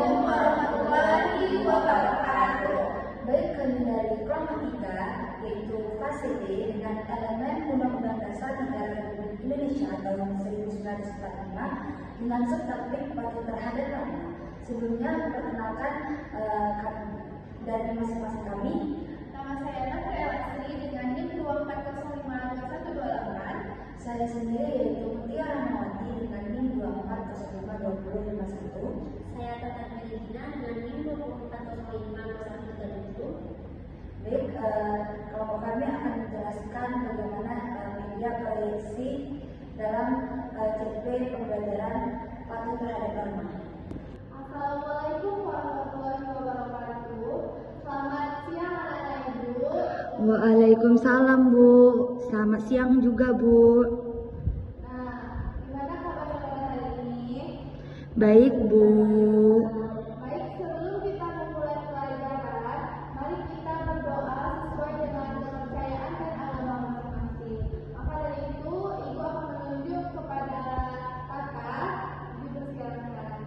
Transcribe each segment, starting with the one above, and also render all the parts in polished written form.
warahmatullahi wabarakatuh. Baik, kami dari kelompok 3, yaitu fase D dengan elemen Undang-Undang Dasar Negara Republik Indonesia tahun 1945 dengan subtopik patuh terhadap norma. Sebelumnya perkenalkan dari masing-masing kami. Nama saya Nafri Elastri dengan NIM 24052128. Saya sendiri yaitu Mutia Rahmawati dengan NIM 24052051. Saya Tata Regina dengan NIM 24052137. Baik, kelompok kami akan menjelaskan bagaimana media proyeksi dalam CP pembelajaran patuh terhadap norma. Assalamualaikum warahmatullahi wabarakatuh. Selamat siang anak-anak ibu. Waalaikumsalam Bu. Selamat siang juga Bu. Nah, gimana kabarnya pada hari ini? Baik Bu. Baik, sebelum kita memulai pelajaran, mari kita berdoa sesuai dengan kepercayaan dan agama masing-masing. Maka dari itu, Ibu akan menunjuk kepada kakak. Ibu silakan.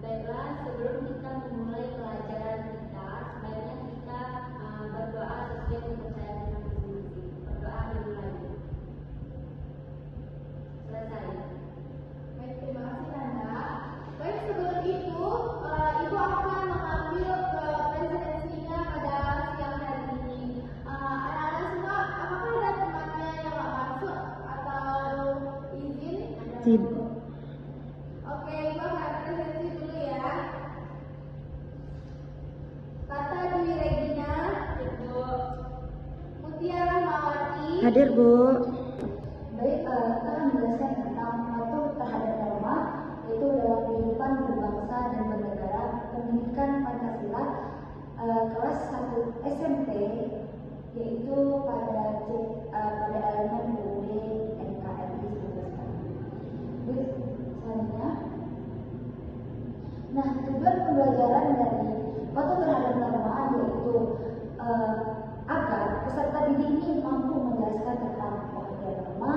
Baiklah, sebelum kita memulai pelajaran kita, sebaiknya kita berdoa sesuai kepercayaan masing-masing. Berdoa dulu lagi. Selesai. Baik, terima kasih Nanda. Baik, sebelum itu, Ibu akan mengambil presentasinya pada siang hari ini. Anak-anak semua, apakah ada temannya yang nggak masuk atau izin? Tid- Oke, Ibu akan presentasi dulu ya. Tata Dwi Regina, Ibu. Mutia Rahmawati, Hadir Bu. Baik, kita akan menjelaskan tentang patuh terhadap norma, yaitu dalam kehidupan berbangsa dan bernegara, pendidikan Pancasila, kelas 1 SMP, yaitu pada elemen UUD NKRI 1945. Baik, selanjutnya. Nah, tujuan pembelajaran dari patuh terhadap norma yaitu agar peserta didik ini mampu menjelaskan tentang pengertian norma,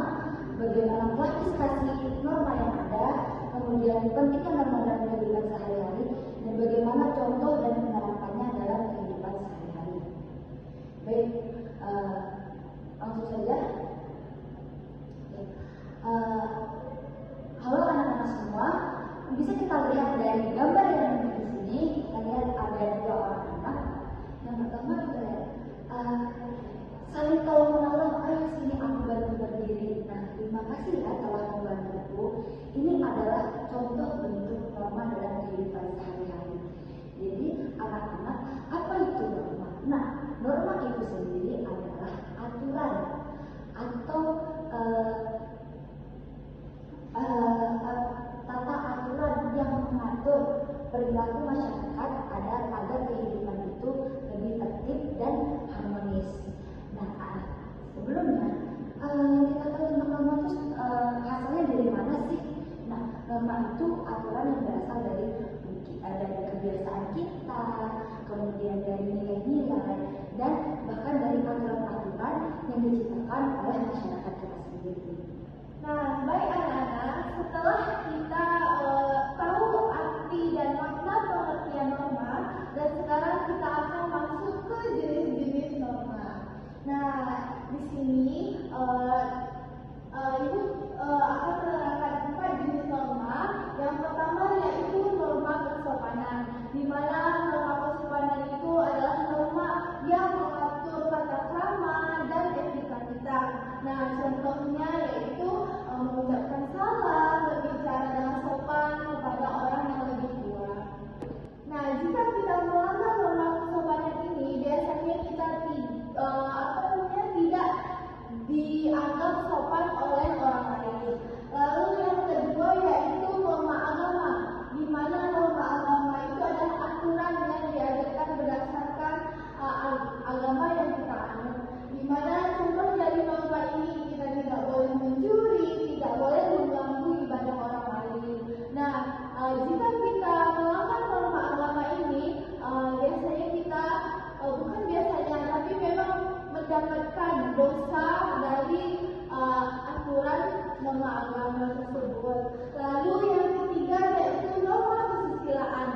bagaimana klasifikasi norma yang ada, kemudian pentingnya norma dalam kehidupan sehari-hari, dan bagaimana contoh dan penerapannya dalam kehidupan sehari-hari. Baik, langsung saja. Halo anak-anak semua, bisa kita lihat dari gambar yang ada di sini. Kita lihat ada 2 orang anak. Yang pertama kita lihat saling tolong menolong. Ayo sini aku bantu berdiri. Nah, terima kasih ya telah membantuku. Ini adalah contoh bentuk norma dalam kehidupan sehari-hari. Jadi anak-anak, apa itu norma? Nah, norma itu sendiri adalah aturan atau tata aturan yang mengatur perilaku masyarakat agar kehidupan itu lebih tertib dan harmonis. Nah, sebelumnya kita tahu tentang norma itu hasilnya dari mana sih? Nah, norma itu aturan yang berasal dari kebiasaan kita, kemudian dari nilai-nilai, dan bahkan dari aturan-aturan yang diciptakan oleh masyarakat kita sendiri. Nah, baik anak-anak, setelah kita tahu arti dan makna pengertian norma, dan sekarang kita akan masuk ke jenis-jenis norma. Nah, di sini Ibu akan menerangkan 4 jenis norma. Yang pertama yaitu norma kesopanan, di mana norma kesopanan itu adalah norma yang mengatur tata krama dan etika kita. Nah, contohnya yaitu mengucapkan salam, berbicara dengan sopan kepada orang yang lebih tua. Nah, jika kita melanggar norma kesopanan ini, biasanya kita tidak dianggap sopan oleh orang lain. Lalu yang kedua yaitu norma agama, di mana norma agama itu adalah aturan yang diadakan berdasarkan agama yang kita anut. Di mana contoh dari norma ini kita tidak boleh mencuri, tidak boleh mengganggu ibadah orang lain. Nah, jika kita melanggar norma agama ini, biasanya kita bukan biasanya, tapi memang mendapatkan dosa dari aturan norma agama tersebut. Lalu yang ketiga yaitu norma kesusilaan.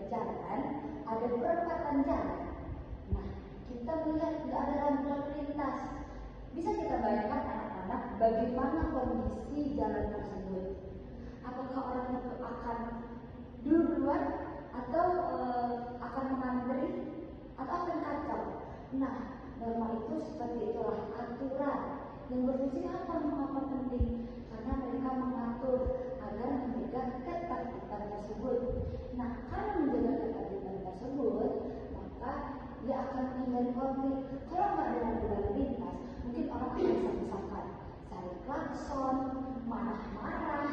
berjalan, ada perempatan jalan. Nah, kita melihat nggak ada lampu lalu lintas. Bisa kita bayangkan anak-anak bagaimana kondisi jalan tersebut? Apakah orang itu akan duluan atau akan mengantri atau akan kacau? Nah, norma itu seperti itulah aturan yang berfungsi mengapa penting? Karena mereka mengatur agar menjaga ketertiban tersebut. Nah, karena menjaga ketertiban tersebut, maka dia akan menghindari konflik. Kalau nggak ada lampu lalu lintas, mungkin orang akan sama-sama saling klakson, marah-marah.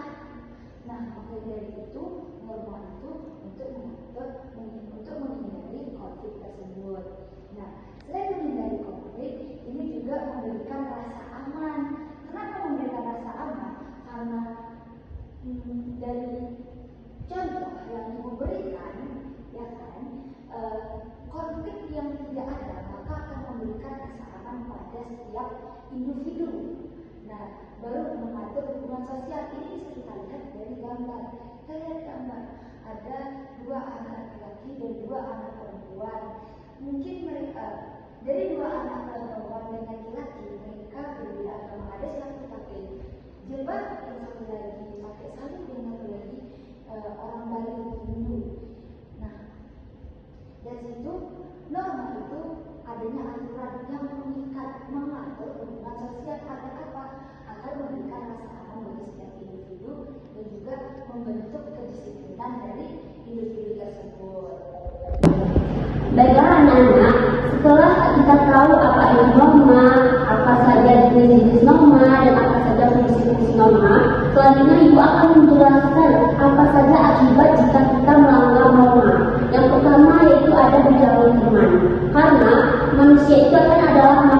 Nah, maka dari itu norma itu untuk menghindari konflik tersebut. Nah, selain menghindari konflik, ini juga memberikan rasa aman. Kenapa memberikan rasa aman? Karena dari contoh yang Ibu berikan, ya kan, konflik yang tidak ada maka akan memberikan rasa aman pada setiap individu. Nah, baru mengatur hubungan sosial. Ini bisa kita lihat dari gambar. Kita lihat gambar, ada 2 anak laki-laki dan 2 anak perempuan. Mungkin mereka dari 2 anak perempuan dan laki-laki mereka berbeda agama. Ada yang satu pakai jilbab, yang satu lagi pakai salib, yang satu lagi orang Bali Hindu. Nah, dari situ norma itu adanya aturan yang mengikat, mengatur hubungan sosial agar apa? Agar memberikan rasa aman bagi setiap individu dan juga membentuk kedisiplinan dari individu tersebut. Baiklah anak-anak, setelah kita tahu apa itu norma, apa saja jenis-jenis norma, dan apa saja fungsi-fungsi norma, selanjutnya Ibu akan menjelaskan apa saja akibat jika kita melanggar norma. Yang pertama yaitu ada gejala teman, karena manusia itu